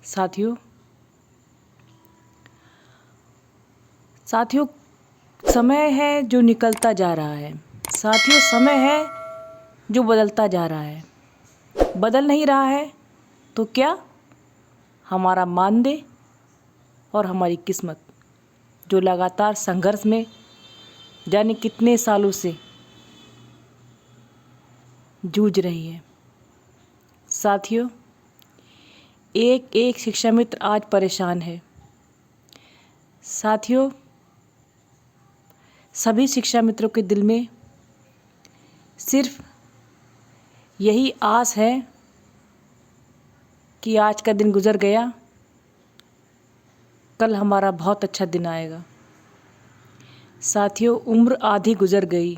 साथियों साथियों समय है जो निकलता जा रहा है। साथियों समय है जो बदलता जा रहा है। बदल नहीं रहा है तो क्या? हमारा मानदेय और हमारी किस्मत जो लगातार संघर्ष में जाने कितने सालों से जूझ रही है। साथियों, एक एक शिक्षा मित्र आज परेशान है। साथियों, सभी शिक्षा मित्रों के दिल में सिर्फ यही आस है कि आज का दिन गुजर गया, कल हमारा बहुत अच्छा दिन आएगा। साथियों, उम्र आधी गुजर गई।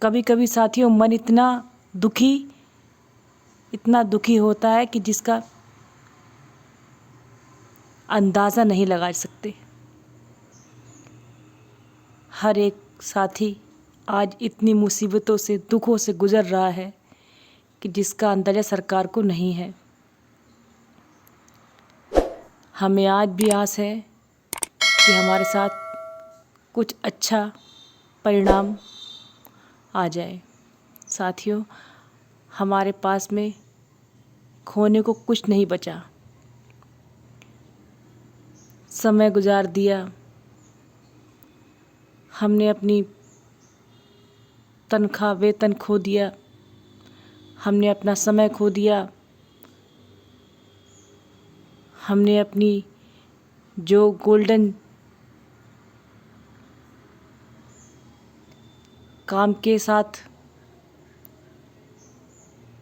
कभी कभी साथियों मन इतना दुखी होता है कि जिसका अंदाज़ा नहीं लगा सकते। हर एक साथी आज इतनी मुसीबतों से, दुखों से गुजर रहा है कि जिसका अंदाज़ा सरकार को नहीं है। हमें आज भी आस है कि हमारे साथ कुछ अच्छा परिणाम आ जाए। साथियों, हमारे पास में खोने को कुछ नहीं बचा। समय गुजार दिया, हमने अपनी तनख्वाह वेतन खो दिया, हमने अपना समय खो दिया, हमने अपनी जो गोल्डन काम के साथ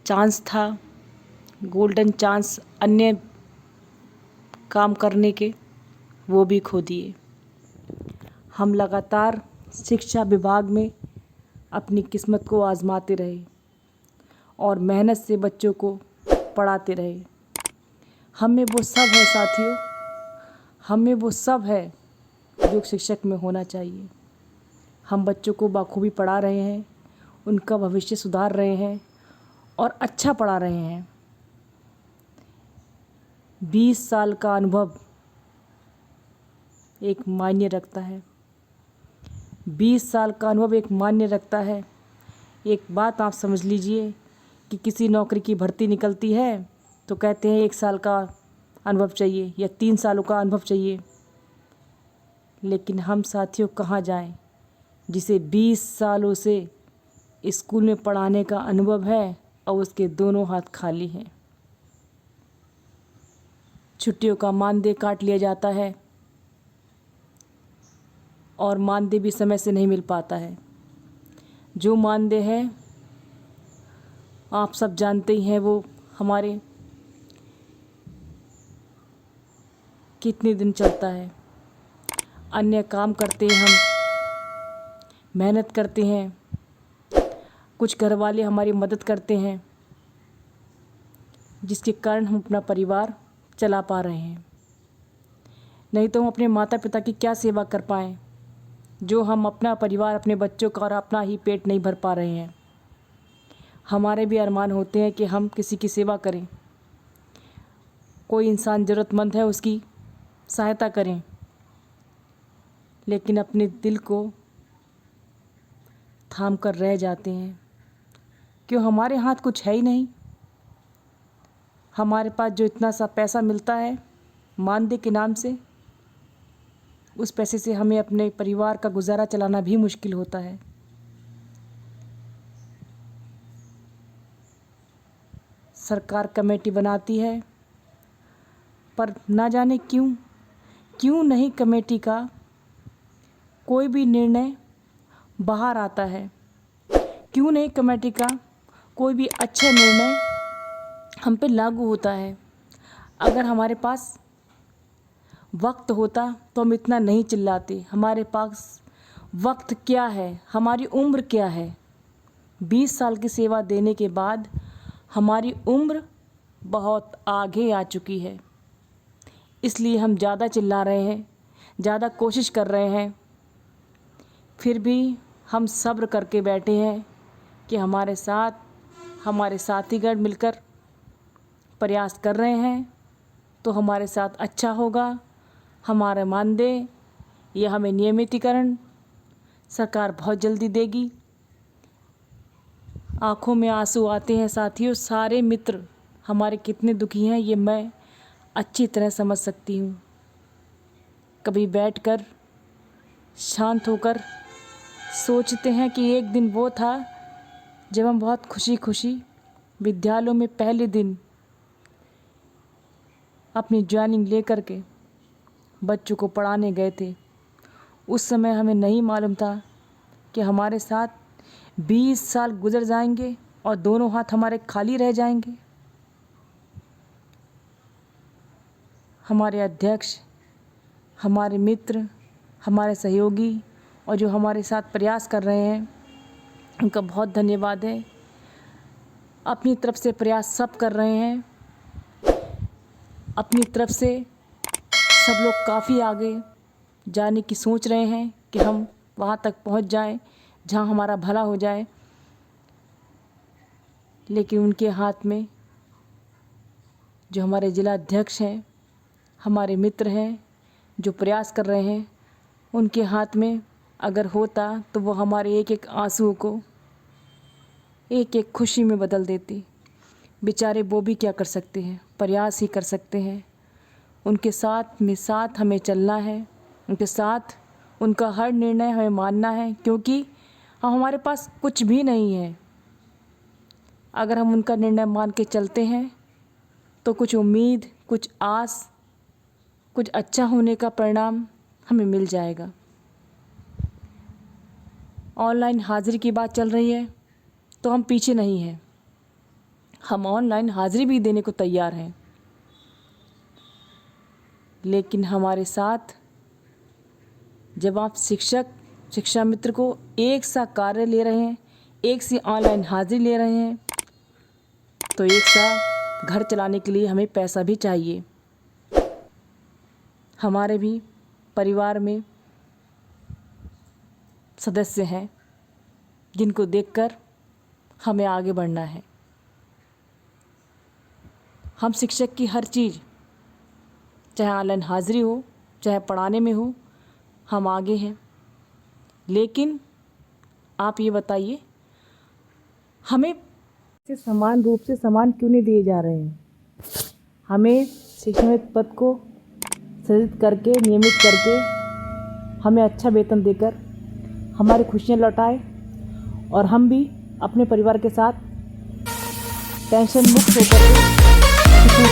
चांस था, गोल्डन चांस अन्य काम करने के, वो भी खो दिए। हम लगातार शिक्षा विभाग में अपनी किस्मत को आजमाते रहे और मेहनत से बच्चों को पढ़ाते रहे। हमें वो सब है साथियों, हमें वो सब है जो शिक्षक में होना चाहिए। हम बच्चों को बखूबी पढ़ा रहे हैं, उनका भविष्य सुधार रहे हैं और अच्छा पढ़ा रहे हैं। 20 साल का अनुभव एक मायने रखता है। 20 साल का अनुभव एक मायने रखता है। एक बात आप समझ लीजिए कि किसी नौकरी की भर्ती निकलती है तो कहते हैं 1 साल का अनुभव चाहिए या 3 सालों का अनुभव चाहिए। लेकिन हम साथियों कहाँ जाएं जिसे 20 सालों से स्कूल में पढ़ाने का अनुभव है और उसके दोनों हाथ खाली हैं। छुट्टियों का मानदेय काट लिया जाता है और मानदेय भी समय से नहीं मिल पाता है। जो मानदेय है आप सब जानते ही हैं वो हमारे कितने दिन चलता है। अन्य काम करते हैं, हम मेहनत करते हैं, कुछ घर वाले हमारी मदद करते हैं जिसके कारण हम अपना परिवार चला पा रहे हैं। नहीं तो हम अपने माता पिता की क्या सेवा कर पाएँ जो हम अपना परिवार, अपने बच्चों का और अपना ही पेट नहीं भर पा रहे हैं। हमारे भी अरमान होते हैं कि हम किसी की सेवा करें, कोई इंसान ज़रूरतमंद है उसकी सहायता करें, लेकिन अपने दिल को थाम कर रह जाते हैं। क्यों? हमारे हाथ कुछ है ही नहीं। हमारे पास जो इतना सा पैसा मिलता है मानदेय के नाम से, उस पैसे से हमें अपने परिवार का गुजारा चलाना भी मुश्किल होता है। सरकार कमेटी बनाती है पर ना जाने क्यों नहीं कमेटी का कोई भी निर्णय बाहर आता है। क्यों नहीं कमेटी का कोई भी अच्छा निर्णय हम पे लागू होता है। अगर हमारे पास वक्त होता तो हम इतना नहीं चिल्लाते। हमारे पास वक्त क्या है, हमारी उम्र क्या है। 20 साल की सेवा देने के बाद हमारी उम्र बहुत आगे आ चुकी है, इसलिए हम ज़्यादा चिल्ला रहे हैं, ज़्यादा कोशिश कर रहे हैं। फिर भी हम सब्र करके बैठे हैं कि हमारे साथ हमारे साथीगण मिलकर प्रयास कर रहे हैं तो हमारे साथ अच्छा होगा, हमारा मानदेय या हमें नियमितीकरण सरकार बहुत जल्दी देगी। आँखों में आंसू आते हैं साथियों, सारे मित्र हमारे कितने दुखी हैं ये मैं अच्छी तरह समझ सकती हूँ। कभी बैठकर शांत होकर सोचते हैं कि एक दिन वो था जब हम बहुत खुशी खुशी विद्यालयों में पहले दिन अपनी ज्वाइनिंग लेकर के बच्चों को पढ़ाने गए थे। उस समय हमें नहीं मालूम था कि हमारे साथ 20 साल गुजर जाएंगे और दोनों हाथ हमारे खाली रह जाएंगे। हमारे अध्यक्ष, हमारे मित्र, हमारे सहयोगी और जो हमारे साथ प्रयास कर रहे हैं उनका बहुत धन्यवाद है। अपनी तरफ से प्रयास सब कर रहे हैं, अपनी तरफ से सब लोग काफ़ी आगे जाने की सोच रहे हैं कि हम वहाँ तक पहुँच जाएं जहाँ हमारा भला हो जाए, लेकिन उनके हाथ में जो हमारे जिला अध्यक्ष हैं, हमारे मित्र हैं जो प्रयास कर रहे हैं, उनके हाथ में अगर होता तो वो हमारे एक एक आंसुओं को एक एक खुशी में बदल देती। बेचारे वो भी क्या कर सकते हैं, प्रयास ही कर सकते हैं। उनके साथ हमें चलना है, उनके साथ उनका हर निर्णय हमें मानना है, क्योंकि हमारे पास कुछ भी नहीं है। अगर हम उनका निर्णय मान के चलते हैं तो कुछ उम्मीद, कुछ आस, कुछ अच्छा होने का परिणाम हमें मिल जाएगा। ऑनलाइन हाज़िरी की बात चल रही है तो हम पीछे नहीं हैं, हम ऑनलाइन हाज़िरी भी देने को तैयार हैं। लेकिन हमारे साथ जब आप शिक्षा मित्र को एक सा कार्य ले रहे हैं, एक सी ऑनलाइन हाज़िरी ले रहे हैं, तो एक सा घर चलाने के लिए हमें पैसा भी चाहिए। हमारे भी परिवार में सदस्य हैं जिनको देखकर हमें आगे बढ़ना है। हम शिक्षक की हर चीज़, चाहे ऑनलाइन हाज़िरी हो, चाहे पढ़ाने में हो, हम आगे हैं। लेकिन आप ये बताइए, हमें समान रूप से समान क्यों नहीं दिए जा रहे हैं? हमें शिक्षक पद को सृजित करके, नियमित करके, हमें अच्छा वेतन देकर हमारी खुशियाँ लौटाए और हम भी अपने परिवार के साथ टेंशन मुक्त होकर के